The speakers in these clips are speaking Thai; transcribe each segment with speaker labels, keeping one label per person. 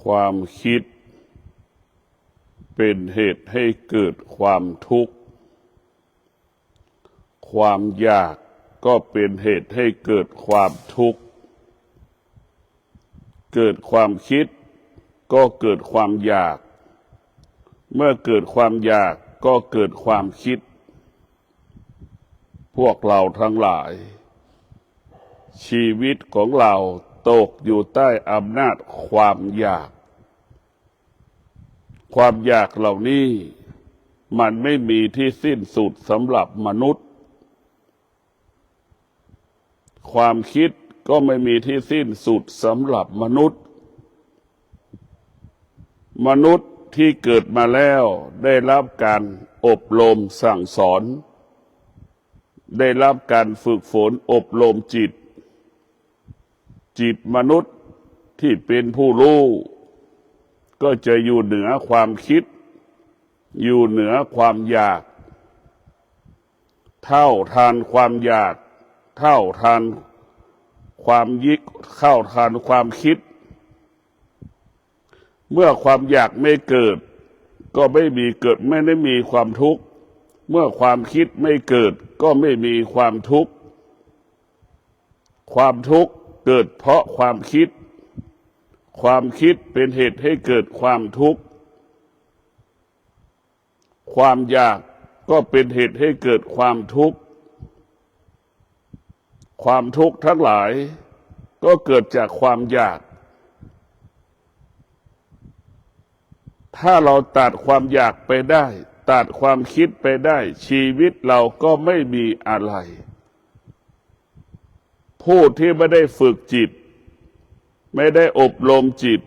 Speaker 1: ความคิดเป็นเหตุให้เกิดความทุกข์ความอยากก็เป็นเหตุให้เกิดความทุกข์เกิดความคิดก็เกิดความอยากเมื่อเกิดความอยากก็เกิดความคิดพวกเราทั้งหลายชีวิตของเราตกอยู่ใต้อำนาจความอยากความอยากเหล่านี้มันไม่มีที่สิ้นสุดสำหรับมนุษย์ความคิดก็ไม่มีที่สิ้นสุดสำหรับมนุษย์มนุษย์ที่เกิดมาแล้วได้รับการอบรมสั่งสอนได้รับการฝึกฝนอบรมจิตมนุษย์ที่เป็นผู้รู้ก็จะอยู่เหนือความคิดอยู่เหนือความอยากเท่าทานความอยากเท่าทานความยิกเข้าทานความคิดเมื่อความอยากไม่เกิดก็ไม่ได้มีความทุกข์เมื่อความคิดไม่เกิดก็ไม่มีความทุกข์ความทุกข์เกิดเพราะความคิดความคิดเป็นเหตุให้เกิดความทุกข์ความอยากก็เป็นเหตุให้เกิดความทุกข์ความทุกข์ทั้งหลายก็เกิดจากความอยากถ้าเราตัดความอยากไปได้ตัดความคิดไปได้ชีวิตเราก็ไม่มีอะไรผู้ที่ไม่ได้ฝึกจิตไม่ได้อบรมจิต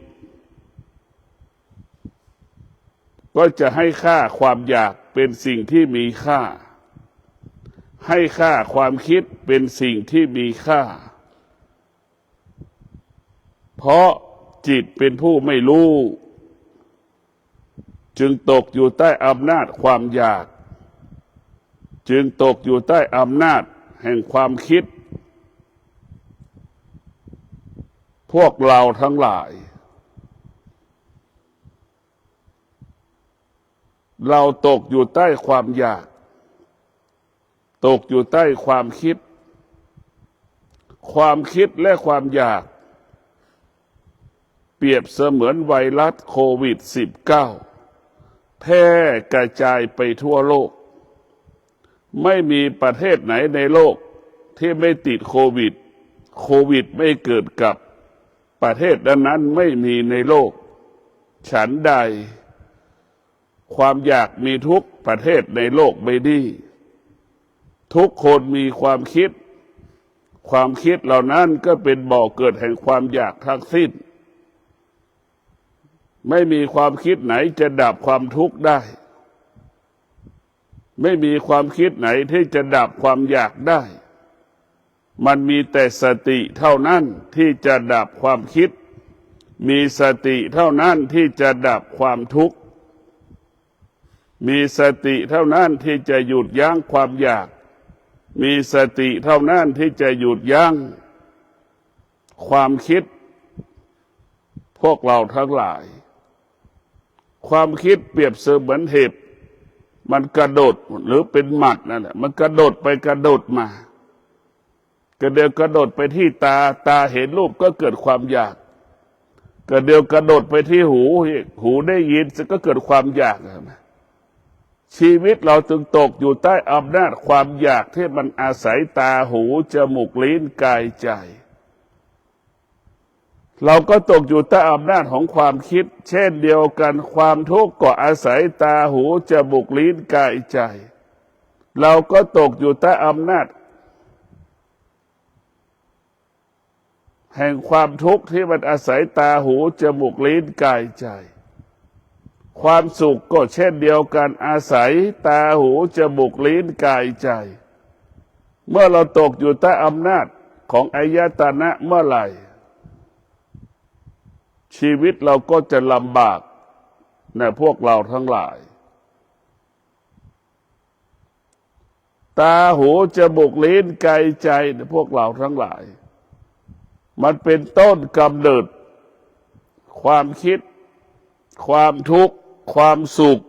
Speaker 1: ก็จะให้ค่าความอยากเป็นสิ่งที่มีค่าให้ค่าความคิดเป็นสิ่งที่มีค่าเพราะจิตเป็นผู้ไม่รู้จึงตกอยู่ใต้อำนาจความอยากจึงตกอยู่ใต้อำนาจแห่งความคิดพวกเราทั้งหลายเราตกอยู่ใต้ความอยากตกอยู่ใต้ความคิดความคิดและความอยากเปรียบเสมือนไวรัสโควิด -19 แพร่กระจายไปทั่วโลกไม่มีประเทศไหนในโลกที่ไม่ติดโควิดไม่เกิดกับประเทศนั้นไม่มีในโลกฉันใดความอยากมีทุกประเทศในโลกใบนี้ทุกคนมีความคิดเหล่านั้นก็เป็นบ่อเกิดแห่งความอยากทั้งสิ้นไม่มีความคิดไหนจะดับความทุกข์ได้ไม่มีความคิดไหนที่จะดับความอยากได้มันมีแต่สติเท่านั้นที่จะดับความคิดมีสติเท่านั้นที่จะดับความทุกข์มีสติเท่านั้นที่จะหยุดยั้งความอยากมีสติเท่านั้นที่จะหยุดยั้งความคิดพวกเราทั้งหลายความคิดเปรียบเสมือนเห็บมันกระโดดหรือเป็นหมัดนั่นแหละมันกระโดดไปกระโดดมากระโดดไปที่ตาเห็นรูปก็เกิดความอยากกระโดดไปที่หูได้ยินก็เกิดความอยากชีวิตเราจึงตกอยู่ใต้อำนาจความอยากที่มันอาศัยตาหูจมูกลิ้นกายใจเราก็ตกอยู่ใต้อำนาจของความคิดเช่นเดียวกันความทุกข์ก็อาศัยตาหูจมูกลิ้นกายใจเราก็ตกอยู่ใต้อำนาจแห่งความทุกข์ที่มันอาศัยตาหูจมูกลิ้นกายใจความสุขก็เช่นเดียวกันอาศัยตาหูจมูกลิ้นกายใจเมื่อเราตกอยู่ใต้อำนาจของอายตนะเมื่อไหร่ชีวิตเราก็จะลำบากนะพวกเราทั้งหลายตาหูจมูกลิ้นกายใจนะพวกเราทั้งหลายมันเป็นต้นกำเนิด ความคิดความทุกข์ความสุข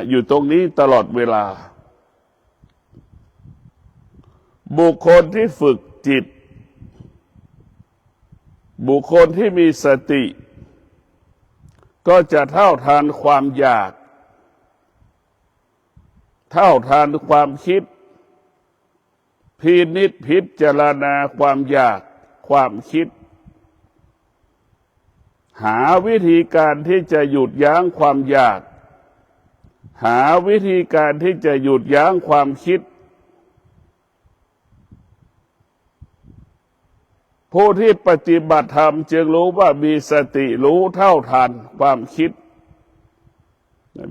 Speaker 1: อยู่ตรงนี้ตลอดเวลาบุคคลที่ฝึกจิตบุคคลที่มีสติก็จะเท่าทานความอยากเท่าทานความคิดพินิจพิจารณาความอยากความคิดหาวิธีการที่จะหยุดยั้งความอยากหาวิธีการที่จะหยุดยั้งความคิดผู้ที่ปฏิบัติธรรมจึงรู้ว่ามีสติรู้เท่าทันความคิด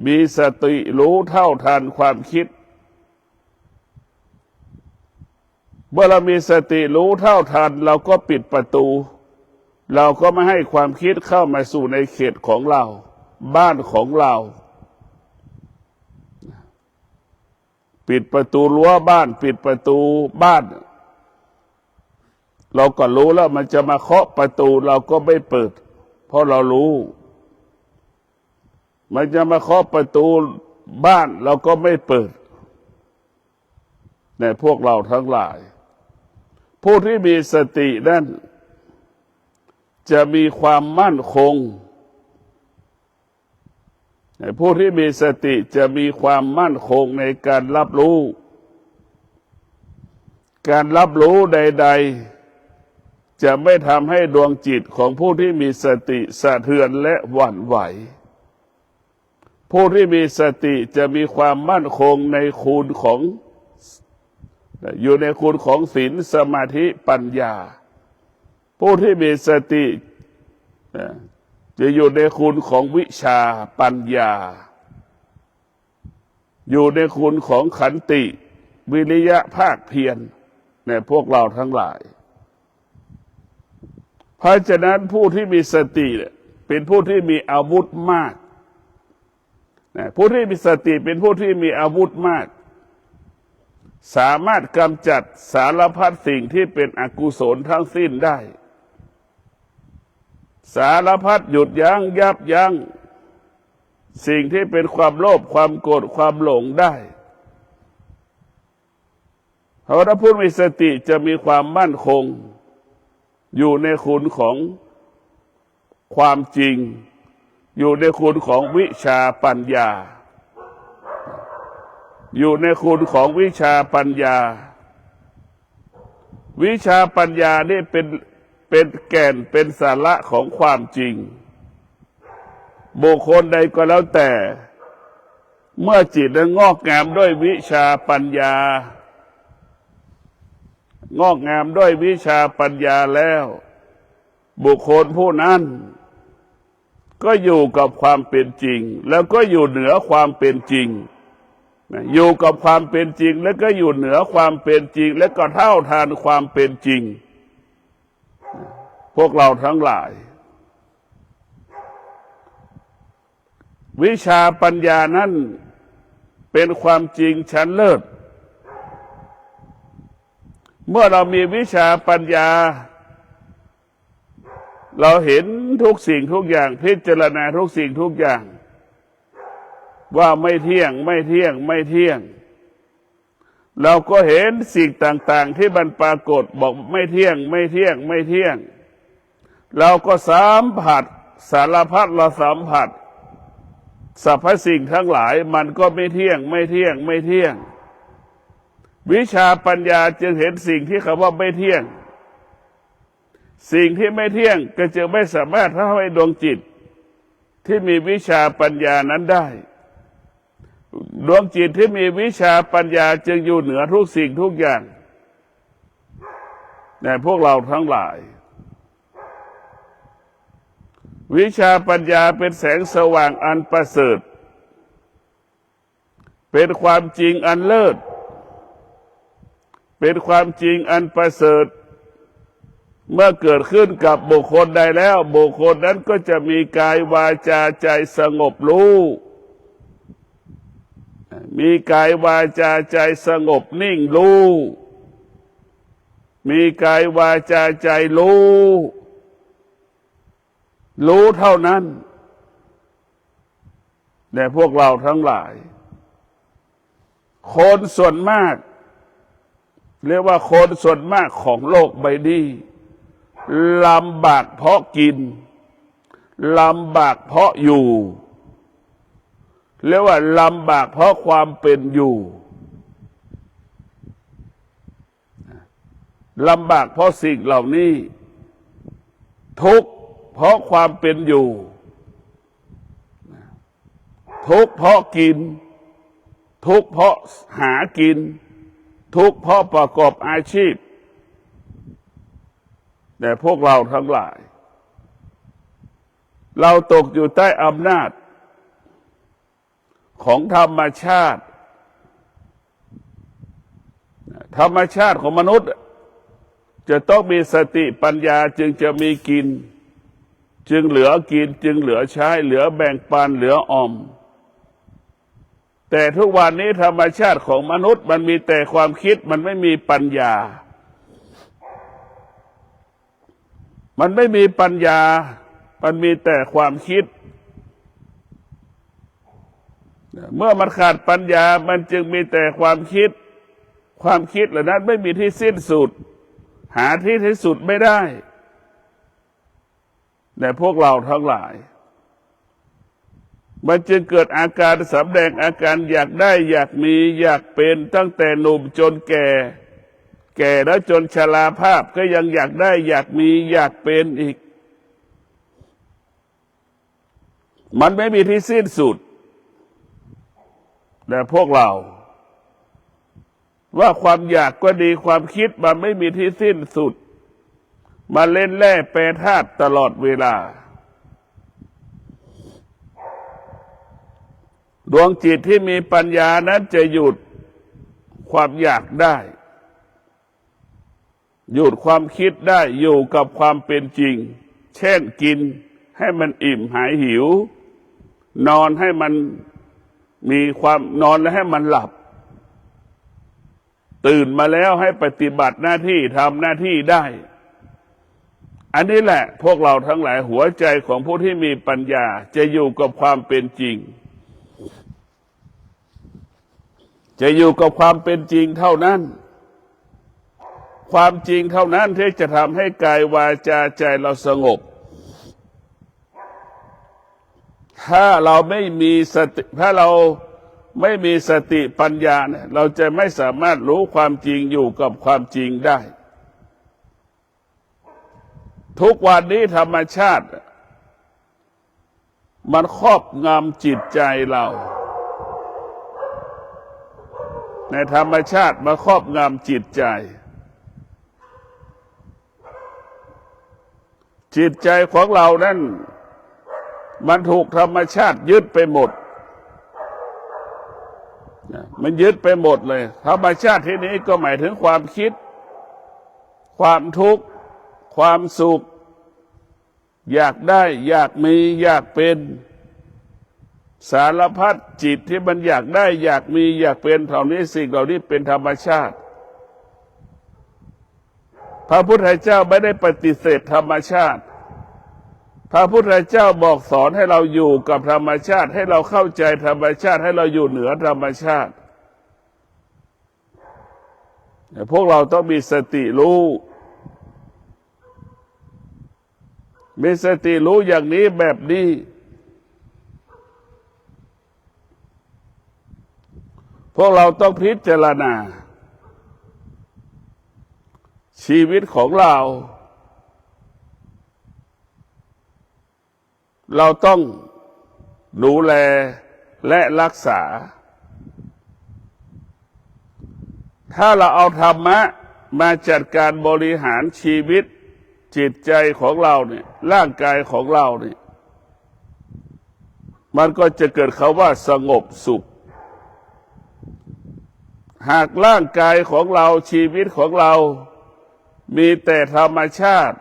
Speaker 1: มีสติรู้เท่าทันความคิดเมื่อเรามีสติรู้เท่าทันเราก็ปิดประตูเราก็ไม่ให้ความคิดเข้ามาสู่ในเขตของเราบ้านของเราปิดประตูรั้วบ้านปิดประตูบ้านเราก็รู้แล้วมันจะมาเคาะประตูเราก็ไม่เปิดเพราะเรารู้มันจะมาเคาะประตูบ้านเราก็ไม่เปิดในพวกเราทั้งหลายผู้ที่มีสตินั้นจะมีความมั่นคงผู้ที่มีสติจะมีความมั่นคงในการรับรู้การรับรู้ใดๆจะไม่ทำให้ดวงจิตของผู้ที่มีสติสะเทือนและหวั่นไหวผู้ที่มีสติจะมีความมั่นคงในคุณของอยู่ในคุณของศีลสมาธิปัญญาผู้ที่มีสติจะอยู่ในคุณของวิชาปัญญาอยู่ในคุณของขันติวิริยะภาคเพียรในพวกเราทั้งหลายเพราะฉะนั้นผู้ที่มีสติเป็นผู้ที่มีอาวุธมากผู้ที่มีสติเป็นผู้ที่มีอาวุธมากสามารถกำจัดสารพัดสิ่งที่เป็นอกุศลทั้งสิ้นได้สารพัดหยุดยั้งยับยั้งสิ่งที่เป็นความโลภความโกรธความหลงได้เพราะถ้าผู้มีสติจะมีความมั่นคงอยู่ในคุณของความจริงอยู่ในคุณของวิชาปัญญาอยู่ในคุณของวิชาปัญญาวิชาปัญญานี่เป็นแก่นเป็นสาระของความจริงบุคคลใดก็แล้วแต่เมื่อจิตงอกงามด้วยวิชาปัญญางอกงามด้วยวิชาปัญญาแล้วบุคคลผู้นั้นก็อยู่กับความเป็นจริงแล้วก็อยู่เหนือความเป็นจริงอยู่กับความเป็นจริงแล้วก็อยู่เหนือความเป็นจริงและก็เท่าทานความเป็นจริงพวกเราทั้งหลายวิชาปัญญานั้นเป็นความจริงชั้นเลิศเมื่อเรามีวิชาปัญญาเราเห็นทุกสิ่งทุกอย่างพิจารณาทุกสิ่งทุกอย่างว่าไม่เที่ยงไม่เที่ยงไม่เที่ยงเราก็เห็นสิ่งต่างๆที่มันปรากฏบอกไม่เที่ยงไม่เที่ยงไม่เที่ยงเราก็สัมผัสสารพัดเราสัมผัสสรรพสิ่งทั้งหลายมันก็ไม่เที่ยงไม่เที่ยงไม่เที่ยงวิชาปัญญาจึงเห็นสิ่งที่เขาว่าไม่เที่ยงสิ่งที่ไม่เที่ยงก็จะไม่สามารถทำให้ดวงจิตที่มีวิชาปัญญานั้นได้ดวงจิตที่มีวิชาปัญญาจึงอยู่เหนือทุกสิ่งทุกอย่างในพวกเราทั้งหลายวิชาปัญญาเป็นแสงสว่างอันประเสริฐเป็นความจริงอันเลิศเป็นความจริงอันประเสริฐเมื่อเกิดขึ้นกับบุคคลใดแล้วบุคคลนั้นก็จะมีกายวาจาใจสงบรู้มีกายวาจาใจสงบนิ่งรู้มีกายวาจาใจรู้ รู้เท่านั้นแต่พวกเราทั้งหลายคนส่วนมากเรียกว่าคนส่วนมากของโลกใบนี้ลำบากเพราะกินลำบากเพราะอยู่เรียกว่าลำบากเพราะความเป็นอยู่ลำบากเพราะสิ่งเหล่านี้ทุกข์เพราะความเป็นอยู่ทุกข์เพราะกินทุกข์เพราะหากินทุกข์เพราะประกอบอาชีพแต่พวกเราทั้งหลายเราตกอยู่ใต้อำนาจของธรรมชาติธรรมชาติของมนุษย์จะต้องมีสติปัญญาจึงจะมีกินจึงเหลือกินจึงเหลือใช้เหลือแบ่งปันเหลือออมแต่ทุกวันนี้ธรรมชาติของมนุษย์มันมีแต่ความคิดมันไม่มีปัญญามันไม่มีปัญญามันมีแต่ความคิดเมื่อมันขาดปัญญามันจึงมีแต่ความคิดความคิดเหล่านั้นไม่มีที่สิ้นสุดหาที่สุดไม่ได้แต่พวกเราทั้งหลายมันจึงเกิดอาการสำแดงอาการอยากได้อยากมีอยากเป็นตั้งแต่หนุ่มจนแก่แล้วจนชราภาพก็ยังอยากได้อยากมีอยากเป็นอีกมันไม่มีที่สิ้นสุดแต่พวกเราว่าความอยากก็ดีความคิดมันไม่มีที่สิ้นสุดมาเล่นแร่แปรธาตุตลอดเวลาดวงจิตที่มีปัญญานั้นจะหยุดความอยากได้หยุดความคิดได้อยู่กับความเป็นจริงเช่นกินให้มันอิ่มหายหิวนอนให้มันมีความนอนและให้มันหลับตื่นมาแล้วให้ปฏิบัติหน้าที่ทำหน้าที่ได้อันนี้แหละพวกเราทั้งหลายหัวใจของผู้ที่มีปัญญาจะอยู่กับความเป็นจริงจะอยู่กับความเป็นจริงเท่านั้นความจริงเท่านั้นที่จะทำให้กายวาจาใจเราสงบถ้าเราไม่มีสติถ้าเราไม่มีสติปัญญาเนี่ยเราจะไม่สามารถรู้ความจริงอยู่กับความจริงได้ทุกวันนี้ธรรมชาติมันครอบงำจิตใจเราในธรรมชาติมาครอบงำจิตใจจิตใจของเรานั้นมันถูกธรรมชาติยึดไปหมดมันยึดไปหมดเลยธรรมชาติที่นี้ก็หมายถึงความคิดความทุกข์ความสุขอยากได้อยากมีอยากเป็นสารพัดจิตที่มันอยากได้อยากมีอยากเป็นเท่านี้สิ่งเหล่านี้เป็นธรรมชาติพระพุทธเจ้าไม่ได้ปฏิเสธธรรมชาติพระพุทธเจ้าบอกสอนให้เราอยู่กับธรรมชาติให้เราเข้าใจธรรมชาติให้เราอยู่เหนือธรรมชาติพวกเราต้องมีสติรู้มีสติรู้อย่างนี้แบบนี้พวกเราต้องพิจารณาชีวิตของเราต้องดูแลและรักษาถ้าเราเอาธรรมะมาจัดการบริหารชีวิตจิตใจของเราเนี่ยร่างกายของเราเนี่ยมันก็จะเกิดคำว่าสงบสุขหากร่างกายของเราชีวิตของเรามีแต่ธรรมชาติ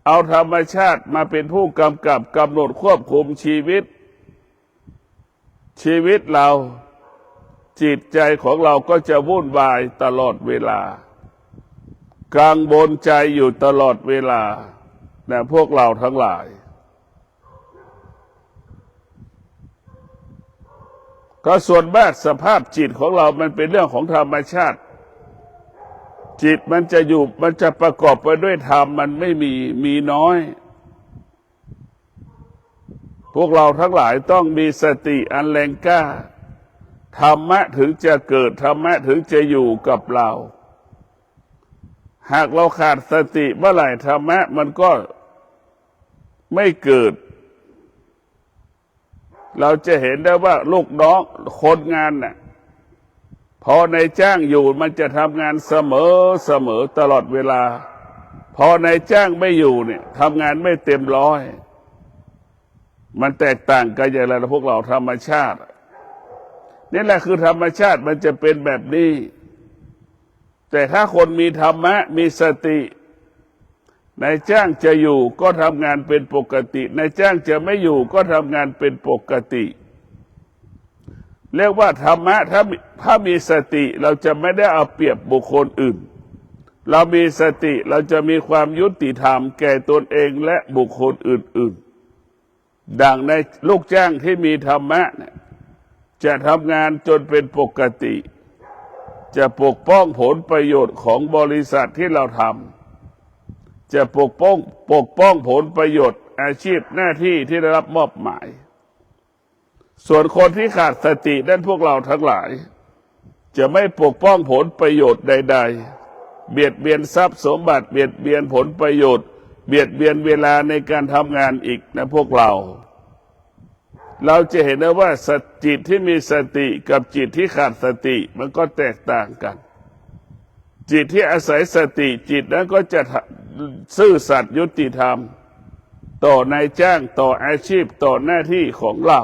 Speaker 1: เอาธรรมชาติมาเป็นผู้กำกับกำหนดควบคุมชีวิตเราจิตใจของเราก็จะวุ่นวายตลอดเวลากังวลใจอยู่ตลอดเวลาแต่พวกเราทั้งหลาย ก็ส่วนมากสภาพจิตของเรามันเป็นเรื่องของธรรมชาติจิตมันจะอยู่มันจะประกอบไปด้วยธรรมมันไม่มีน้อยพวกเราทั้งหลายต้องมีสติอันแรงกล้าธรรมะถึงจะเกิดธรรมะถึงจะอยู่กับเราหากเราขาดสติเมื่อไหร่ธรรมะมันก็ไม่เกิดเราจะเห็นได้ว่าลูกน้องคนงานน่ะพอนายจ้างอยู่มันจะทำงานเสมอตลอดเวลาพอนายจ้างไม่อยู่เนี่ยทำงานไม่เต็มร้อยมันแตกต่างกันอย่างไรนะพวกเราธรรมชาตินี่แหละคือธรรมชาติมันจะเป็นแบบนี้แต่ถ้าคนมีธรรมะมีสตินายจ้างจะอยู่ก็ทำงานเป็นปกตินายจ้างจะไม่อยู่ก็ทำงานเป็นปกติเรียกว่าธรรมะถ้ามีสติเราจะไม่ได้เอาเปรียบบุคคลอื่นเรามีสติเราจะมีความยุติธรรมแก่ตนเองและบุคคลอื่นๆดังในลูกจ้างที่มีธรรมะเนี่ยจะทำงานจนเป็นปกติจะปกป้องผลประโยชน์ของบริษัทที่เราทำจะปกป้องผลประโยชน์อาชีพหน้าที่ที่ได้รับมอบหมายส่วนคนที่ขาดสตินั้นพวกเราทั้งหลายจะไม่ปกป้องผลประโยชน์ใดๆเบียดเบียนทรัพย์สมบัติเบียดเบียนผลประโยชน์เบียดเบียนเวลาในการทำงานอีกนะพวกเราจะเห็นได้ว่าจิตที่มีสติกับจิตที่ขาดสติมันก็แตกต่างกันจิตที่อาศัยสติจิตนั้นก็จะซื่อสัตย์ยุติธรรมต่อนายจ้างต่ออาชีพต่อหน้าที่ของเรา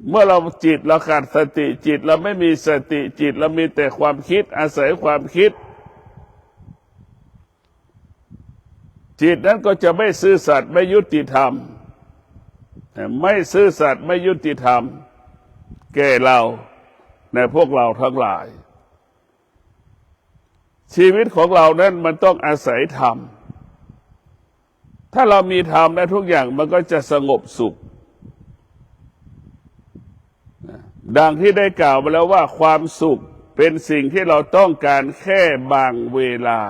Speaker 1: เมื่อเราจิตเราขาดสติจิตเราไม่มีสติจิตเรามีแต่ความคิดอาศัยความคิดจิตนั้นก็จะไม่ซื่อสัตย์ไม่ยุติธรรมไม่ซื่อสัตย์ไม่ยุติธรรมแก่เราในพวกเราทั้งหลายชีวิตของเรานั้นมันต้องอาศัยธรรมถ้าเรามีธรรมและทุกอย่างมันก็จะสงบสุขดังที่ได้กล่าวมาแล้วว่าความสุขเป็นสิ่งที่เราต้องการแค่บางเวลา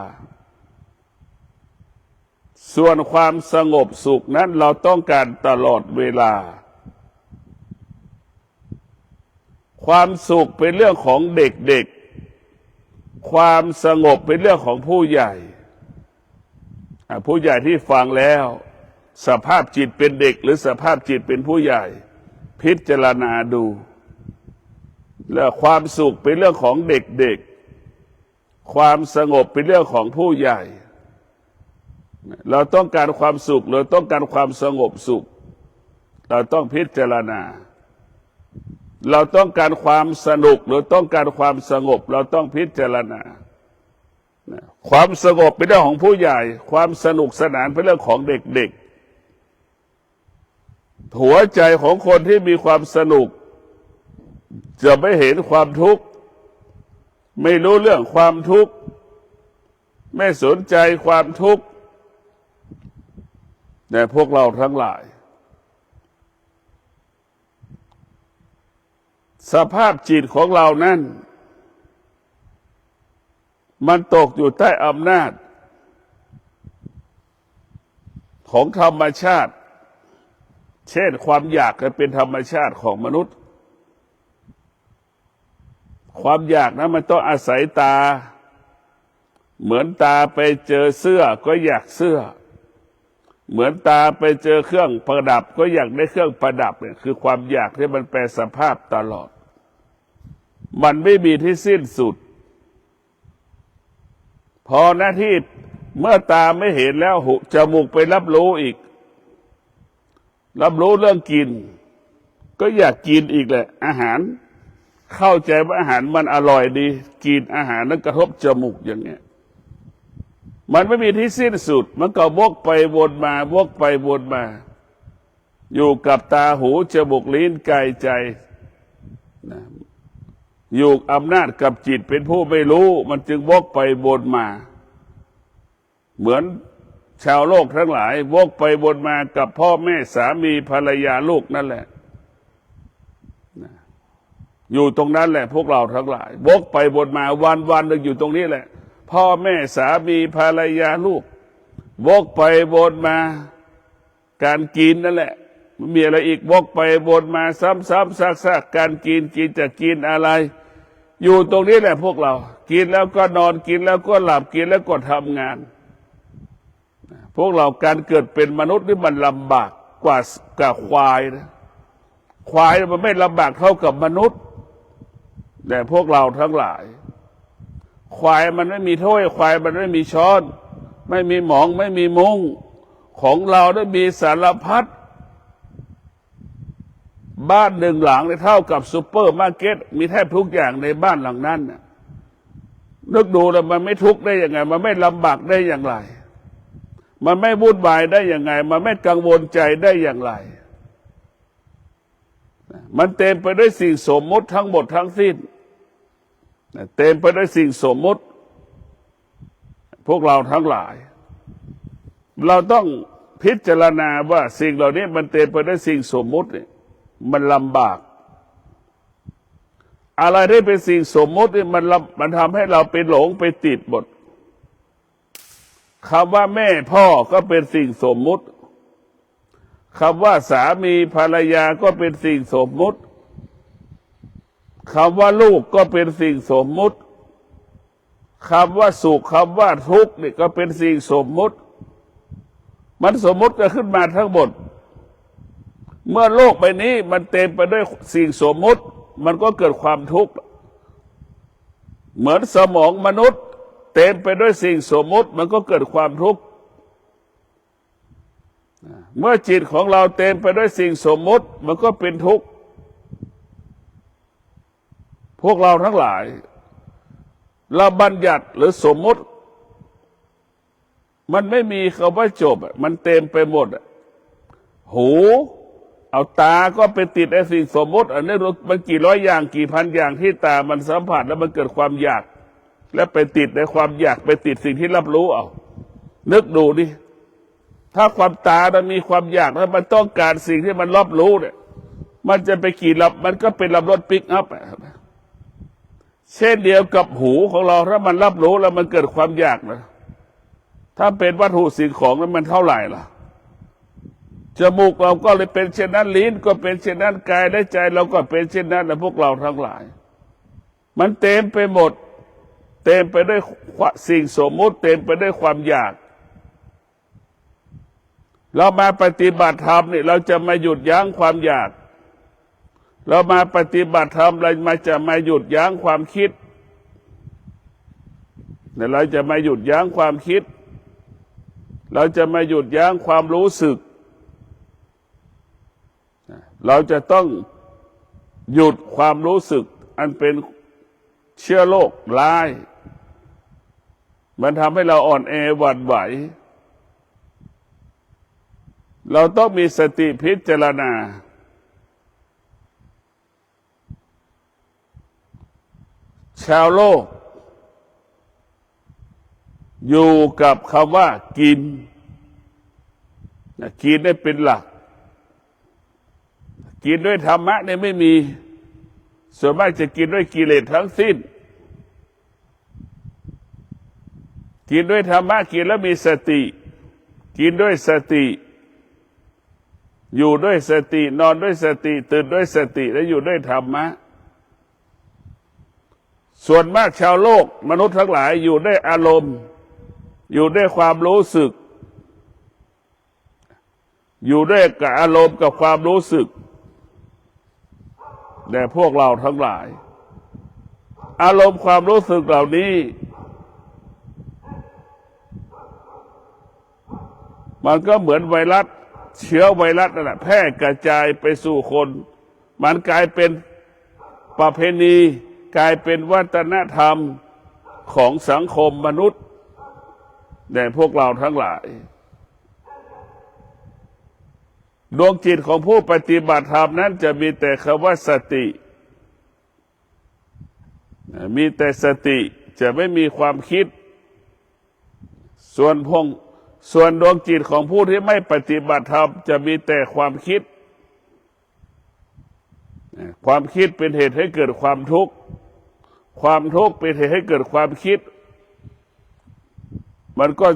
Speaker 1: ส่วนความสงบสุขนั้นเราต้องการตลอดเวลาความสุขเป็นเรื่องของเด็กๆความสงบเป็นเรื่องของผู้ใหญ่ผู้ใหญ่ที่ฟังแล้วสภาพจิตเป็นเด็กหรือสภาพจิตเป็นผู้ใหญ่พิจารณาดูแล้วความสุขเป็นเรื่องของเด็กๆความสงบเป็นเรื่องของผู้ใหญ่เราต้องการความสุขเราต้องการความสงบสุขเราต้องพิจารณาเราต้องการความสนุกเราต้องการความสงบเราต้องพิจารณาความสงบเป็นเรื่องของผู้ใหญ่ความสนุกสนานเป็นเรื่องของเด็กๆหัวใจของคนที่มีความสนุกจะไม่เห็นความทุกข์ไม่รู้เรื่องความทุกข์ไม่สนใจความทุกข์แต่พวกเราทั้งหลายสภาพจิตของเรานั้นมันตกอยู่ใต้อำนาจของธรรมชาติเช่นความอยากเป็นธรรมชาติของมนุษย์ความอยากนั้นมันต้องอาศัยตาเหมือนตาไปเจอเสื้อก็อยากเสื้อเหมือนตาไปเจอเครื่องประดับก็อยากได้เครื่องประดับเนี่ยคือความอยากที่มันแปรสภาพตลอดมันไม่มีที่สิ้นสุดพอหน้าที่เมื่อตาไม่เห็นแล้วหูจมูกไปรับรู้อีกรับรู้เรื่องกินก็อยากกินอีกแหละอาหารเข้าใจว่าอาหารมันอร่อยดีกินอาหารนั้นกระทบจมูกอย่างเงี้ยมันไม่มีที่สิ้นสุดมันก็วกไปวนมาวกไปวนมาอยู่กับตาหูจมูกลิ้นกายใจนะอยู่อำนาจกับจิตเป็นผู้ไม่รู้มันจึงวกไปวนมาเหมือนชาวโลกทั้งหลายวกไปวนมากับพ่อแม่สามีภรรยาลูกนั่นแหละ อยู่ตรงนั้นแหละพวกเราทั้งหลายวกไปวนมาวันหนึ่งอยู่ตรงนี้แหละพ่อแม่สามีภรรยาลูกวกไปวนมาการกินนั่นแหละมันมีอะไรอีกวกไปวนมาซ้ำๆซากๆการกินจะกินอะไรอยู่ตรงนี้แหละพวกเรากินแล้วก็นอนกินแล้วก็หลับกินแล้วก็ทำงานพวกเราการเกิดเป็นมนุษย์นี่มันลำบากกว่าควายนะควายมันไม่ลำบากเท่ากับมนุษย์แต่พวกเราทั้งหลายควายมันไม่มีถ้วยควายมันไม่มีช้อนไม่มีหมองไม่มีมุ้งของเราได้มีสารพัดบ้านหนึ่งหลังเท่ากับซุปเปอร์มาร์เก็ตมีแทบทุกอย่างในบ้านหลังนั้นนึกดูแล้วมันไม่ทุกข์ได้ยังไงมันไม่ลำบากได้อย่างไรมันไม่วุ่นวายได้ยังไงมันไม่กังวลใจได้อย่างไรมันเต็มไปด้วยสิ่งสมมติทั้งหมดทั้งสิ้นเต็มไปด้วยสิ่งสมมติพวกเราทั้งหลายเราต้องพิจารณาว่าสิ่งเหล่านี้มันเต็มไปด้วยสิ่งสมมติมันลำบากอะไรที่เป็นสิ่งสมมติมันทำให้เราไปหลงไปติดหมดคำว่าแม่พ่อก็เป็นสิ่งสมมุติคำว่าสามีภรรยาก็เป็นสิ่งสมมุติคำว่าลูกก็เป็นสิ่งสมมุติคำว่าสุขคำว่าทุกข์นี่ก็เป็นสิ่งสมมุติมันสมมุติกันขึ้นมาทั้งหมดเมื่อโลกใบนี้มันเต็มไปด้วยสิ่งสมมุติมันก็เกิดความทุกข์เหมือนสมองมนุษย์เต็มไปด้วยสิ่งสมมุติมันก็เกิดความทุกข์เมื่อจิตของเราเต็มไปด้วยสิ่งสมมุติมันก็เป็นทุกข์พวกเราทั้งหลายเราบัญญัติหรือสมมุติมันไม่มีคำว่าจบมันเต็มไปหมดหูเอาตาก็ไปติดไอ้สิ่งสมมุติอันนี้มันกี่ร้อยอย่างกี่พันอย่างที่ตามันสัมผัสแล้วมันเกิดความอยากและไปติดในความอยากไปติดสิ่งที่รับรู้เอานึกดูดิถ้าความตามันมีความอยากแล้วมันต้องการสิ่งที่มันรับรู้เนี่ยมันจะไปขี่รับมันก็เป็นรับรถปิกอัพเช่นเดียวกับหูของเราถ้ามันรับรู้แล้วมันเกิดความอยากนะถ้าเป็นวัตถุสิ่งของนั้นมันเท่าไหร่ล่ะจมูกเราก็เลยเป็นเช่นนั้นลิ้นก็เป็นเช่นนั้นกายและใจเราก็เป็นเช่นนั้นและพวกเราทั้งหลายมันเต็มไปหมดเต็มไปด้วยสิ่งสมมุติเต็มไปด้วยความอยากเรามาปฏิบัติธรรมนี่เราจะมาหยุดยั้งความอยากเรามาปฏิบัติธรรมเราจะมาหยุดยั้งความคิดเราจะมาหยุดยั้งความคิดเราจะมาหยุดยั้งความรู้สึกเราจะต้องหยุดความรู้สึกอันเป็นเชื้อโรคร้ายมันทำให้เราอ่อนแอหวั่นไหวเราต้องมีสติพิจารณาชาวโลกอยู่กับคำว่ากินกินได้เป็นหลักกินด้วยธรรมะเนี่ยไม่มีส่วนมากจะกินด้วยกิเลสทั้งสิ้นกินด้วยธรรมะกินแล้วมีสติกินด้วยสติอยู่ด้วยสตินอนด้วยสติตื่นด้วยสติและอยู่ด้วยธรรมะส่วนมากชาวโลกมนุษย์ทั้งหลายอยู่ด้วยอารมณ์อยู่ด้วยความรู้สึกอยู่ด้วยกับอารมณ์กับความรู้สึกแต่พวกเราทั้งหลายอารมณ์ความรู้สึกเหล่านี้มันก็เหมือนไวรัสเชื้อไวรัสนั่นแหละแพร่กระจายไปสู่คนมันกลายเป็นประเพณีกลายเป็นวัฒนธรรมของสังคมมนุษย์แต่พวกเราทั้งหลายดวงจิตของผู้ปฏิบัติธรรมนั้นจะมีแต่คำว่าสติมีแต่สติจะไม่มีความคิดส่วนดวงจิตของผู้ที่ไม่ปฏิบัติธรรมจะมีแต่ความคิดค ความคิดเป็นเหตุให้เกิดความทุกข์ความทุกข์เป็นเหตุให้เกิดความคิดมันก็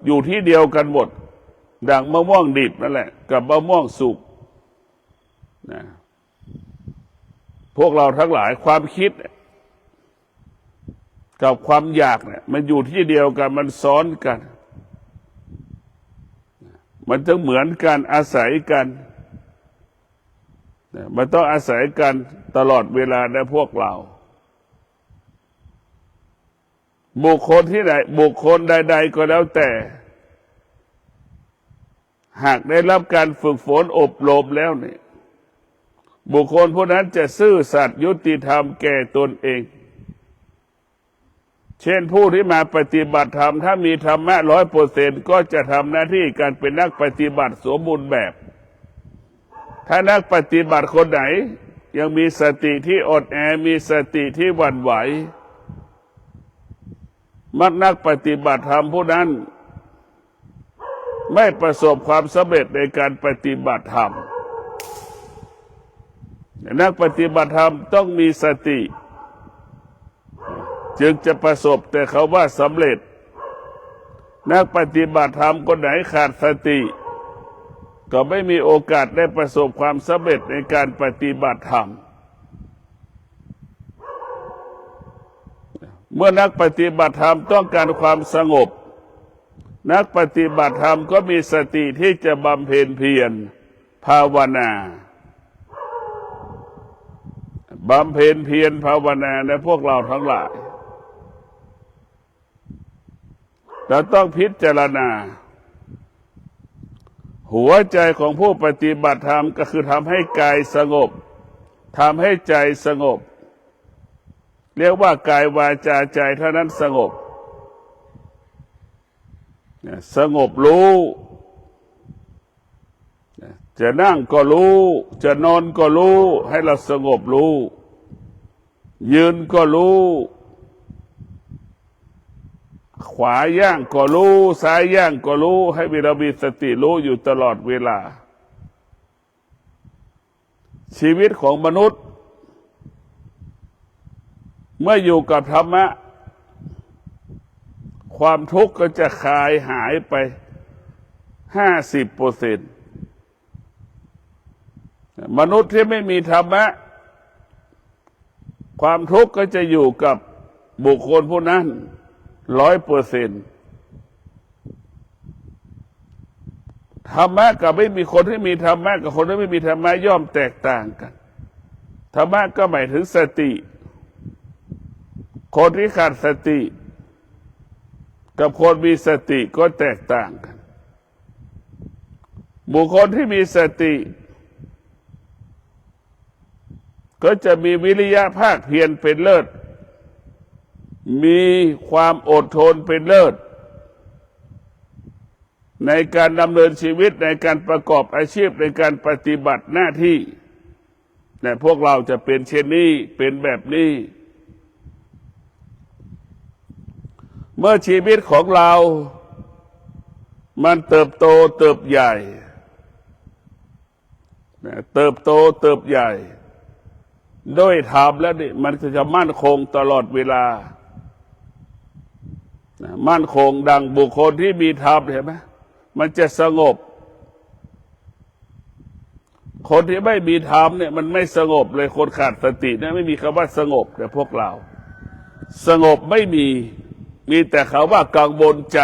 Speaker 1: อยู่ที่เดียวกันหมดดังมะม่วงดิบนั่นแหละกับมะม่วงสุกนะพวกเราทั้งหลายความคิดกับความอยากเนี่ยมันอยู่ที่เดียวกันมันซ้อนกันมันต้องเหมือนกันอาศัยกันมันต้องอาศัยกันตลอดเวลาในพวกเราบุคคลที่ใดบุคคลใดๆก็แล้วแต่หากได้รับการฝึกฝนอบรมแล้วเนี่ยบุคคลผู้นั้นจะซื่อสัตย์ยุติธรรมแก่ตนเองเช่นผู้ที่มาปฏิบัติธรรมถ้ามีธรรมะ100%ก็จะทำหน้าที่การเป็นนักปฏิบัติสมบูรณ์แบบถ้านักปฏิบัติคนไหนยังมีสติที่อ่อนแอมีสติที่หวั่นไหวนักปฏิบัติธรรมผู้นั้นไม่ประสบความสำเร็จในการปฏิบัติธรรมนักปฏิบัติธรรมต้องมีสติจึงจะประสบแต่เขาว่าสำเร็จนักปฏิบัติธรรมคนไหนขาดสติก็ไม่มีโอกาสได้ประสบความสำเร็จในการปฏิบัติธรรมเมื่อนักปฏิบัติธรรมต้องการความสงบนักปฏิบัติธรรมก็มีสติที่จะบำเพ็ญเพียรภาวนาบำเพ็ญเพียรภาวนาในพวกเราทั้งหลายเราต้องพิจารณาหัวใจของผู้ปฏิบัติธรรมก็คือทำให้กายสงบทำให้ใจสงบเรียกว่ากายวาจาใจเท่านั้นสงบสงบรู้จะนั่งก็รู้จะนอนก็รู้ให้เราสงบรู้ยืนก็รู้ขวาย่างก็รู้ซ้ายย่างก็รู้ให้เรามีสติรู้อยู่ตลอดเวลาชีวิตของมนุษย์เมื่ออยู่กับธรรมะความทุกข์ก็จะคลายหายไป50%มนุษย์ที่ไม่มีธรรมะความทุกข์ก็จะอยู่กับบุคคลผู้นั้น100%ธรรมะกับไม่มีคนที่มีธรรมะกับคนที่ไม่มีธรรมะย่อมแตกต่างกันธรรมะก็หมายถึงสติคนที่ขาดสติกับคนมีสติก็แตกต่างกันบุคคลที่มีสติก็จะมีวิริยะภาคเพียรเป็นเลิศมีความอดทนเป็นเลิศในการดำเนินชีวิตในการประกอบอาชีพในการปฏิบัติหน้าที่แต่พวกเราจะเป็นเช่นนี้เป็นแบบนี้เมื่อชีวิตของเรามันเติบโตเติบใหญ่เติบโตเติบใหญ่ด้วยธรรมแล้วนี่มันจะมั่นคงตลอดเวลามั่นคงดังบุคคลที่มีธรรมเห็นไหมมันจะสงบคนที่ไม่มีธรรมเนี่ยมันไม่สงบเลยคนขาดสติเนี่ยไม่มีคำว่าสงบแต่พวกเราสงบไม่มีแต่เขาว่ากังวลใจ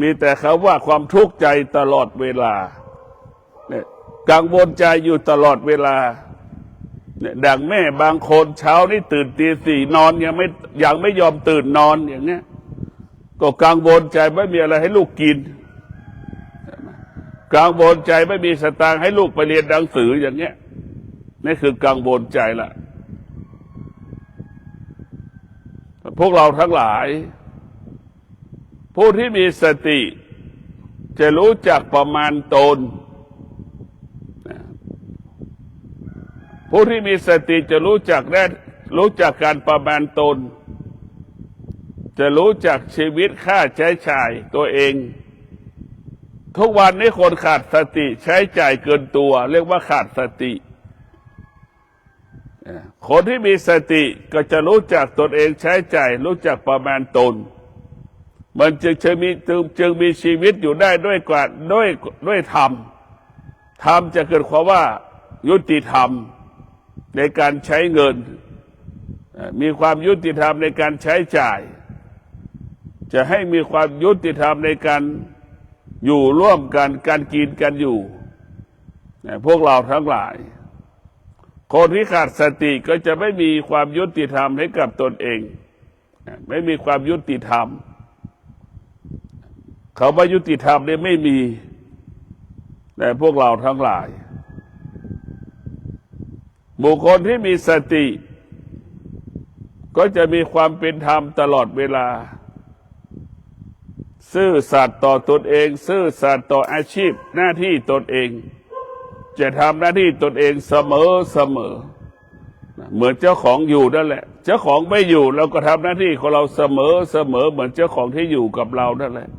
Speaker 1: มีแต่เขาว่าความทุกข์ใจตลอดเวลาเนี่ยกังวลใจอยู่ตลอดเวลาเนี่ยดังแม่บางคนเช้านี่ตื่นตี 4นอนยังไม่ยอมตื่นนอนอย่างเนี้ยก็กังวลใจไม่มีอะไรให้ลูกกินกังวลใจไม่มีสตางค์ให้ลูกไปเรียนหนังสืออย่างเงี้ยนี่คือกังวลใจละพวกเราทั้งหลายผู้ที่มีสติจะรู้จักประมาณตนผู้ที่มีสติจะรู้จักการประมาณตนจะรู้จักชีวิตค่าใช้จ่ายตัวเองทุกวันนี้คนขาดสติใช้จ่ายเกินตัวเรียกว่าขาดสติ คนที่มีสติก็จะรู้จักตนเองใช้จ่ายรู้จักประมาณตนมันจึงมีชีวิตอยู่ได้ด้วยธรรมธรรมจะเกิดความว่ายุติธรรมในการใช้เงินมีความยุติธรรมในการใช้จ่ายจะให้มีความยุติธรรมในการอยู่ร่วมกันการกินกันอยู่พวกเราทั้งหลายคนที่ขาดสติก็จะไม่มีความยุติธรรมให้กับตนเองไม่มีความยุติธรรมเขาว่ายุติธรรมเนี่ยไม่มีแต่พวกเราทั้งหลายบุคคลที่มีสติก็จะมีความเป็นธรรมตลอดเวลาซื่อสัตย์ต่อตนเองซื่อสัตย์ต่ออาชีพหน้าที่ตนเองจะทำหน้าที่ตนเองเสมอเหมือนเจ้าของอยู่นั่นแหละเจ้าของไม่อยู่เราก็ทำหน้าที่ของเราเสมอเหมือนเจ้าของที่อยู่กับเรานั่นแหละ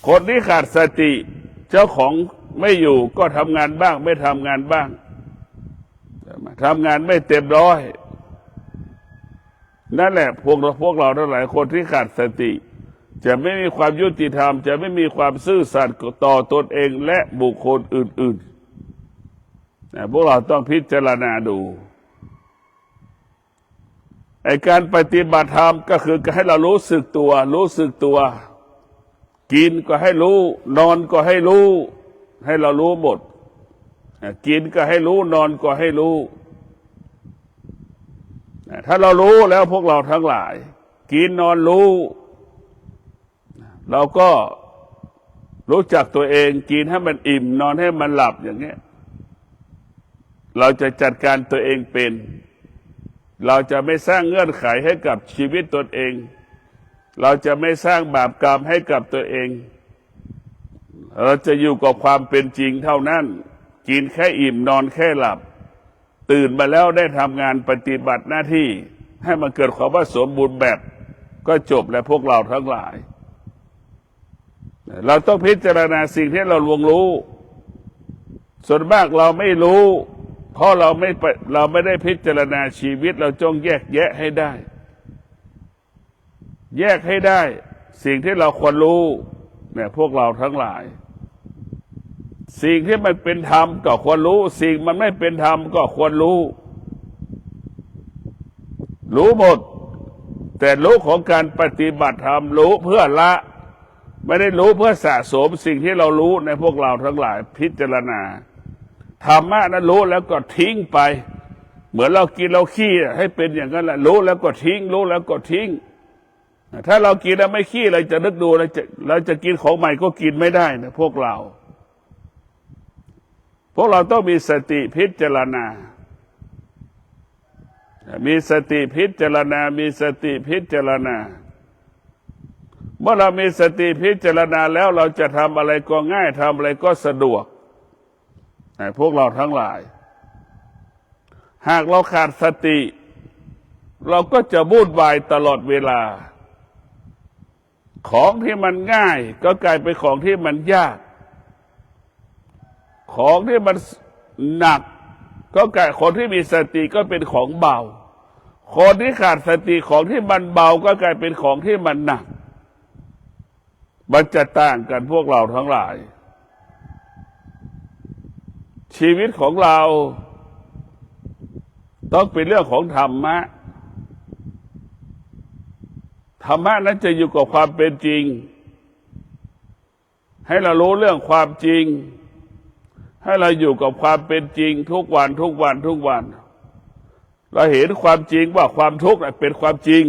Speaker 1: คนที่ขาดสติเจ้าของไม่อยู่ก็ทำงานบ้างไม่ทำงานบ้างทำงานไม่เต็มร้อยนั่นแหละพวกเราทั้งหลายคนที่ขาดสติจะไม่มีความยุติธรรมจะไม่มีความซื่อสัตย์ต่อตนเองและบุคคลอื่นๆพวกเราต้องพิจารณาดูไอ้การปฏิบัติธรรมก็คือให้เรารู้สึกตัวกินก็ให้รู้นอนก็ให้รู้ให้เรารู้หมดกินก็ให้รู้นอนก็ให้รู้ถ้าเรารู้แล้วพวกเราทั้งหลายกินนอนรู้เราก็รู้จักตัวเองกินให้มันอิ่มนอนให้มันหลับอย่างเงี้ยเราจะจัดการตัวเองเป็นเราจะไม่สร้างเงื่อนไขให้กับชีวิตตนเองเราจะไม่สร้างบาปกรรมให้กับตัวเองเราจะอยู่กับความเป็นจริงเท่านั้นกินแค่อิ่มนอนแค่หลับตื่นมาแล้วได้ทำงานปฏิบัติหน้าที่ให้มันเกิดความว่าสมบูรณ์แบบก็จบแล้วพวกเราทั้งหลายเราต้องพิจารณาสิ่งที่เราลวงรู้ส่วนมากเราไม่รู้เพราะเราไม่ได้พิจารณาชีวิตเราจงแยกแยะให้ได้สิ่งที่เราควรรู้เนี่ยพวกเราทั้งหลายสิ่งที่มันเป็นธรรมก็ควรรู้สิ่งมันไม่เป็นธรรมก็ควรรู้หมดแต่รู้ของการปฏิบัติธรรมรู้เพื่อละไม่ได้รู้เพื่อสะสมสิ่งที่เรารู้ในพวกเราทั้งหลายพิจารณาธรรมะนั้นรู้แล้วก็ทิ้งไปเหมือนเรากินเราขี้ให้เป็นอย่างนั้นแหละรู้แล้วก็ทิ้งรู้แล้วก็ทิ้งถ้าเรากินแล้วไม่ขี้เราจะนึกดูเราจะกินของใหม่ก็กินไม่ได้นะพวกเราต้องมีสติพิจารณามีสติพิจารณาเมื่อเรามีสติพิจารณาแล้วเราจะทำอะไรก็ง่ายทำอะไรก็สะดวกพวกเราทั้งหลายหากเราขาดสติเราก็จะวุ่นวายตลอดเวลาของที่มันง่ายก็กลายเป็นของที่มันยากของที่มันหนักก็กลายคนที่มีสติก็เป็นของเบาคนที่ขาดสติของที่มันเบาก็กลายเป็นของที่มันหนักมันจะต่างกันพวกเราทั้งหลายชีวิตของเราต้องเป็นเรื่องของธรรมะนั้นจะอยู่กับความเป็นจริงให้เรารู้เรื่องความจริงให้เราอยู่กับความเป็นจริงทุกวันเราเห็นความจริงว่าความทุกข์เป็นความจริง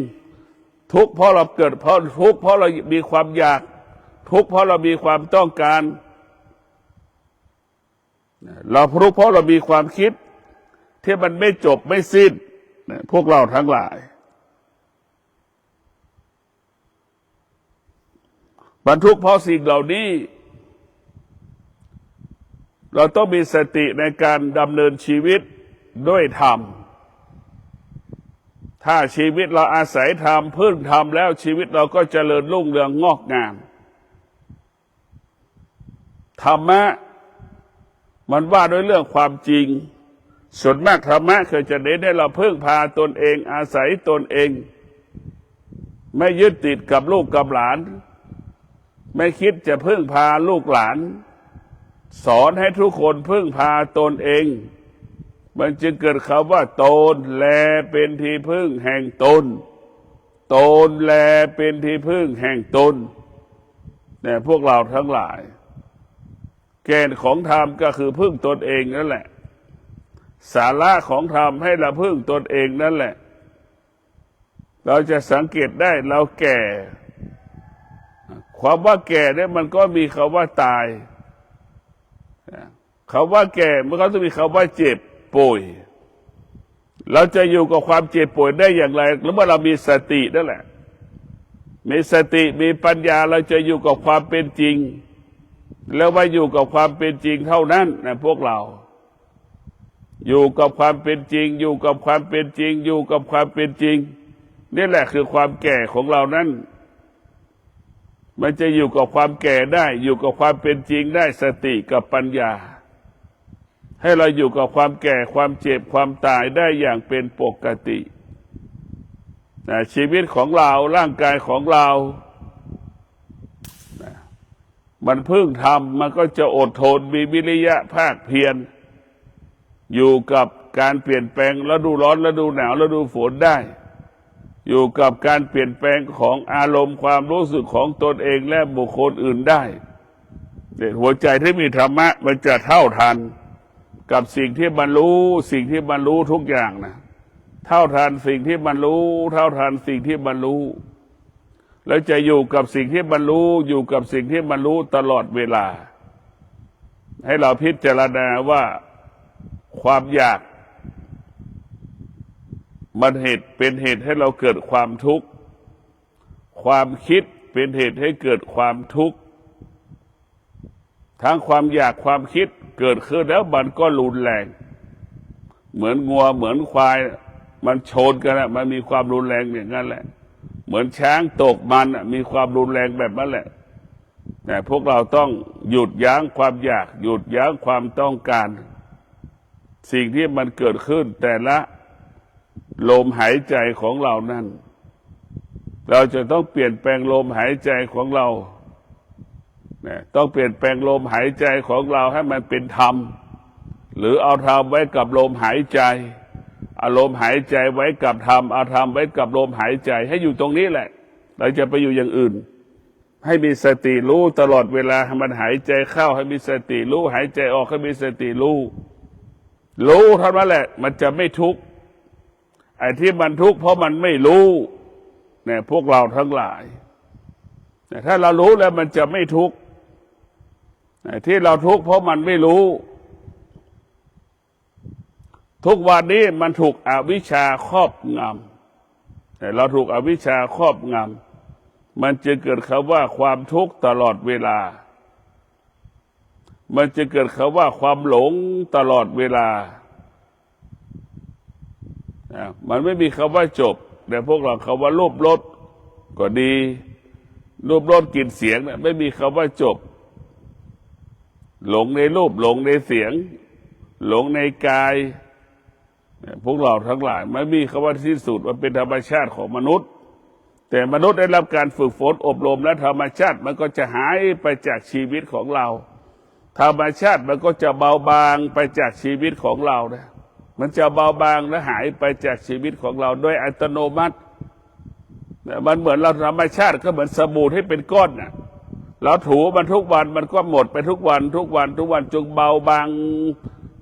Speaker 1: ทุกข์เพราะเราเกิดเพราะทุกข์เพราะเรามีความอยากทุกข์เพราะเรามีความต้องการเราทุกข์เพราะเรามีความคิดที่มันไม่จบไม่สิ้นพวกเราทั้งหลายบรรทุกเพราะสิ่งเหล่านี้เราต้องมีสติในการดำเนินชีวิตด้วยธรรมถ้าชีวิตเราอาศัยธรรมพึ่งธรรมแล้วชีวิตเราก็เจริญรุ่งเรืองงอกงามธรรมะมันว่าด้วยเรื่องความจริง ส่วนมากธรรมะคือจะเน้นให้เราพึ่งพาตนเองอาศัยตนเองไม่ยึดติดกับลูกกับหลานไม่คิดจะพึ่งพาลูกหลานสอนให้ทุกคนพึ่งพาตนเองมันจึงเกิดคำว่าตนแลเป็นที่พึ่งแห่งตนตนแลเป็นที่พึ่งแห่งตนเนี่ยพวกเราทั้งหลายแกนของธรรมก็คือพึ่งตนเองนั่นแหละสาระของธรรมให้เราพึ่งตนเองนั่นแหละเราจะสังเกตได้เราแก่ความว่าแก่เนี่ยมันก็มีคำว่าตายคำว่าแก่มันก็ต้องมีคำว่าเจ็บป่วยเราจะอยู่กับความเจ็บป่วยได้อย่างไรแล้วเมื่อเรามีสตินั่นแหละมีสติมีปัญญาเราจะอยู่กับความเป็นจริงแล้วว่าอยู่กับความเป็นจริงเท่านั้นนะพวกเราอยู่กับความเป็นจริงอยู่กับความเป็นจริงอยู่กับความเป็นจริงนี่แหละคือความแก่ของเรานั้นมันจะอยู่กับความแก่ได้อยู่กับความเป็นจริงได้สติกับปัญญาให้เราอยู่กับความแก่ความเจ็บความตายได้อย่างเป็นปกติชีวิตของเราร่างกายของเรามันเพิ่งทำมันก็จะอดทนมีวิริยะภาคเพียรอยู่กับการเปลี่ยนแปลงฤดูร้อนฤดูหนาวฤดูฝนได้อยู่กับการเปลี่ยนแปลงของอารมณ์ความรู้สึกของตนเองและบุคคลอื่นได้หัวใจที่มีธรรมะมันจะเท่าทันกับสิ่งที่บรรลุสิ่งที่บรรลุทุกอย่างนะเท่าทันสิ่งที่บรรลุเท่าทันสิ่งที่บรรลุแล้วจะอยู่กับสิ่งที่บรรลุอยู่กับสิ่งที่บรรลุตลอดเวลาให้เราพิจารณาว่าความอยากมันเป็นเหตุให้เราเกิดความทุกข์ความคิดเป็นเหตุให้เกิดความทุกข์ทั้งความอยากความคิดเกิดขึ้นแล้วมันก็รุนแรงเหมือนงัวเหมือนควายมันชนกันนะมันมีความรุนแรงอย่างนั้นแหละเหมือนช้างตกมันมีความรุนแรงแบบนั้นแหละแต่พวกเราต้องหยุดยั้งความอยากหยุดยั้งความต้องการสิ่งที่มันเกิดขึ้นแต่ละลมหายใจของเรานั้นเราจะต้องเปลี่ยนแปลงลมหายใจของเราต้องเปลี่ยนแปลงลมหายใจของเราให้มันเป็นธรรมหรือเอาธรรมไว้กับลมหายใจเอาลมหายใจไว้กับธรรมเอาธรรมไว้กับลมหายใจให้อยู่ตรงนี้แหละเราจะไปอยู่อย่างอื่นให้มีสติรู้ตลอดเวลาให้มันหายใจเข้าให้มีสติรู้หายใจออกให้มีสติรู้เท่านั้นแหละมันจะไม่ทุกข์ไอ้ที่มันทุกข์เพราะมันไม่รู้เนี่ยพวกเราทั้งหลายแต่ถ้าเรารู้แล้วมันจะไม่ทุกข์ที่เราทุกข์เพราะมันไม่รู้ทุกวันนี้มันถูกอวิชชาครอบงำแต่เราถูกอวิชชาครอบงำมันจะเกิดคำว่าความทุกข์ตลอดเวลามันจะเกิดคำว่าความหลงตลอดเวลามันไม่มีคำว่าจบแต่พวกเราคำว่ารูปรสก็ดีรูปรสกลิ่นเสียงนะไม่มีคำว่าจบหลงในรูปหลงในเสียงหลงในกายพวกเราทั้งหลายไม่มีคำว่าที่สุดมันเป็นธรรมชาติของมนุษย์แต่มนุษย์ได้รับการฝึกฝนอบรมและธรรมชาติมันก็จะหายไปจากชีวิตของเราธรรมชาติมันก็จะเบาบางไปจากชีวิตของเรานะมันจะเบาบางและหายไปจากชีวิตของเราโดยอัตโนมัติมันเหมือนเราธรรมชาติก็เหมือนสบู่ที่เป็นก้อนน่ะเราถูมันทุกวันมันก็หมดไปทุกวันทุกวันทุกวันจนเบาบาง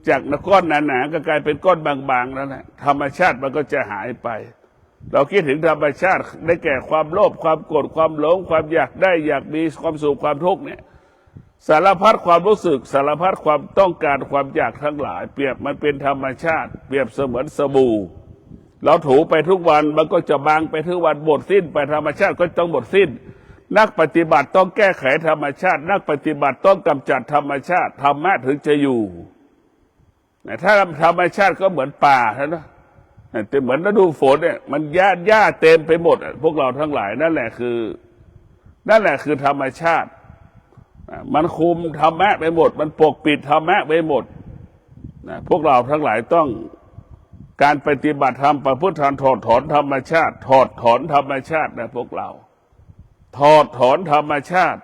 Speaker 1: จากก้อนหนาๆก็กลายเป็นก้อนบางๆแล้วนะธรรมชาติมันก็จะหายไปเราคิดถึงธรรมชาติได้แก่ความโลภความโกรธความหลงความอยากได้อยากมีความสุขความทุกข์เนี่ยสารพัดความรู้สึกสารพัดความต้องการความอยากทั้งหลายเปรียบมันเป็นธรรมชาติเปรียบเสมือนสบู่เราถูไปทุกวันมันก็จะบางไปทุกวันหมดสิ้นไปธรรมชาติก็ต้องหมดสิ้นนักปฏิบัติต้องแก้ไขธรรมชาตินักปฏิบัติต้องกำจัดธรรมชาติธรรมะถึงจะอยู่ถ้าธรรมชาติก็เหมือนป่านะแต่เหมือนฤดูฝนเนี่ยมันหญ้าเต็มไปหมดพวกเราทั้งหลายนั่นแหละคือธรรมชาติมันคุมธรรมะไปหมดมันปกปิดธรรมะไปหมด นะพวกเราทั้งหลายต้องการปฏิบัติธรรมประพฤติธรรมถอดถอนธรรมชาติถอดถอนธรรมชาตินะพวกเราถอดถอนธรรมชาติ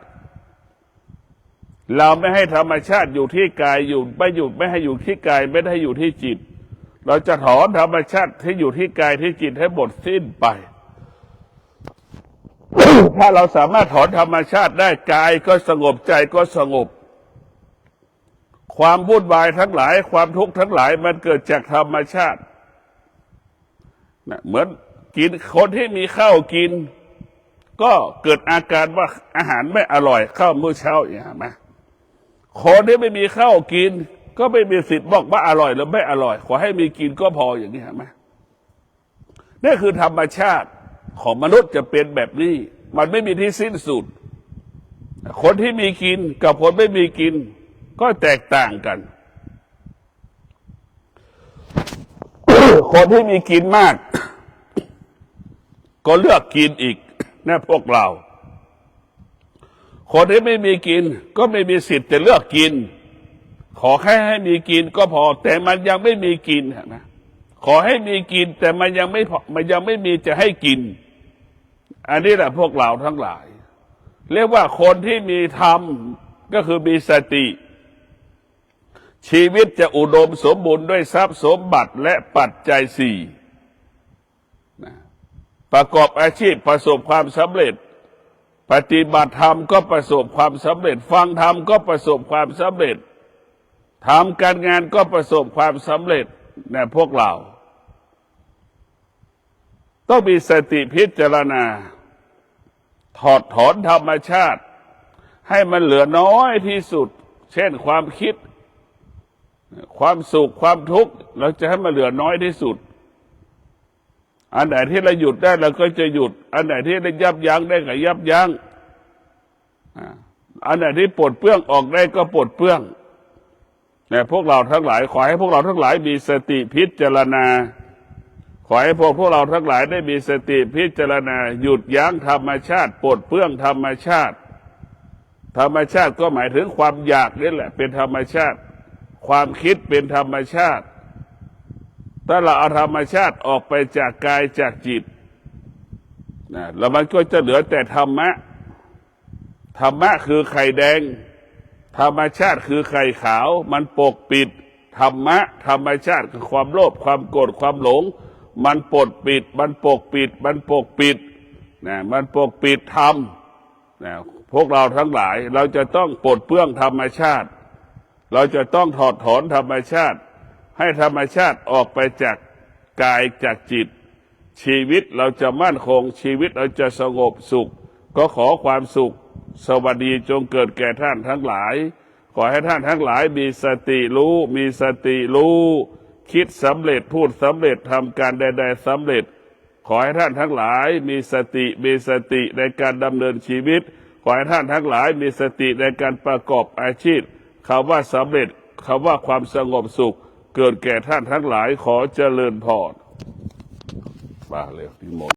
Speaker 1: เราไม่ให้ธรรมชาติอยู่ที่กายอยู่ไม่ให้อยู่ที่กายไม่ได้อยู่ที่จิตเราจะถอนธรรมชาติที่อยู่ที่กายที่จิตให้หมดสิ้นไป ถ้าเราสามารถถอนธรรมชาติได้กายก็สงบใจก็สงบความวุ่นวายทั้งหลายความทุกข์ทั้งหลายมันเกิดจากธรรมชาตินะเหมือนกินคนที่มีข้าวกินก็เกิดอาการว่าอาหารไม่อร่อยข้าวมื้อเช้าอย่างนี้นะคนที่ไม่มีข้าวกินก็ไม่มีสิทธิ์บอกว่าอร่อยหรือไม่อร่อยขอให้มีกินก็พออย่างนี้ใช่ไหมนี่คือธรรมชาติของมนุษย์จะเป็นแบบนี้มันไม่มีที่สิ้นสุดคนที่มีกินกับคนไม่มีกินก็แตกต่างกัน คนที่มีกินมากก็เลือกกินอีกนะพวกเราคนที่ไม่มีกินก็ไม่มีสิทธิ์จะเลือกกินขอแค่ให้มีกินก็พอแต่มันยังไม่มีกินนะขอให้มีกินแต่มันยังไม่พอมันยังไม่มีจะให้กินอันนี้แหละพวกเราทั้งหลายเรียกว่าคนที่มีธรรมก็คือมีสติชีวิตจะอุดมสมบูรณ์ด้วยทรัพย์สมบัติและปัจจัยสี่ประกอบอาชีพประสบความสำเร็จปฏิบัติธรรมก็ประสบความสำเร็จฟังธรรมก็ประสบความสำเร็จทำการงานก็ประสบความสำเร็จเนี่ยพวกเราต้องมีสติพิจารณาถอดถอนธรรมชาติให้มันเหลือน้อยที่สุดเช่นความคิดความสุขความทุกข์เราจะให้มันเหลือน้อยที่สุดอันไหนที่เราหยุดได้เราก็จะหยุดอันไหนที่เรายับยั้งได้ก็ยับยั้งอันไหนที่ปลดเปลื้องออกได้ก็ปลดเปลื้องแต่พวกเราทั้งหลายขอให้พวกเราทั้งหลายมีสติพิจารณาขอให้พวกเราทั้งหลายได้มีสติพิจารณาหยุดยั้งธรรมชาติปลดเปลื้องธรรมชาติธรรมชาติก็หมายถึงความอยากนี่แหละเป็นธรรมชาติความคิดเป็นธรรมชาติถ้าเราเอาธรรมชาติออกไปจากกายจากจิตนะแล้วมันก็จะเหลือแต่ธรรมะธรรมะคือไข่แดงธรรมชาติคือไข่ขาวมันปกปิดธรรมะธรรมชาติคือความโลภความโกรธความหลงมันปกปิดมันปกปิดมันปกปิดนะมันปกปิดธรรมนะพวกเราทั้งหลายเราจะต้องปลดเปลื้องธรรมชาติเราจะต้องถอดถอนธรรมชาติให้ธรรมชาติออกไปจากกายจากจิตชีวิตเราจะมั่นคงชีวิตเราจะสงบสุขก็ขอความสุขสวัสดีจงเกิดแก่ท่านทั้งหลายขอให้ท่านทั้งหลายมีสติรู้มีสติรู้คิดสำเร็จพูดสำเร็จทำการใดๆสำเร็จขอให้ท่านทั้งหลายมีสติในการดำเนินชีวิตขอให้ท่านทั้งหลายมีสติในการประกอบอาชีพคำว่าสำเร็จคำว่าความสงบสุขเกิดแก่ท่านทั้งหลายขอเจริญพรมาเลยพี่มน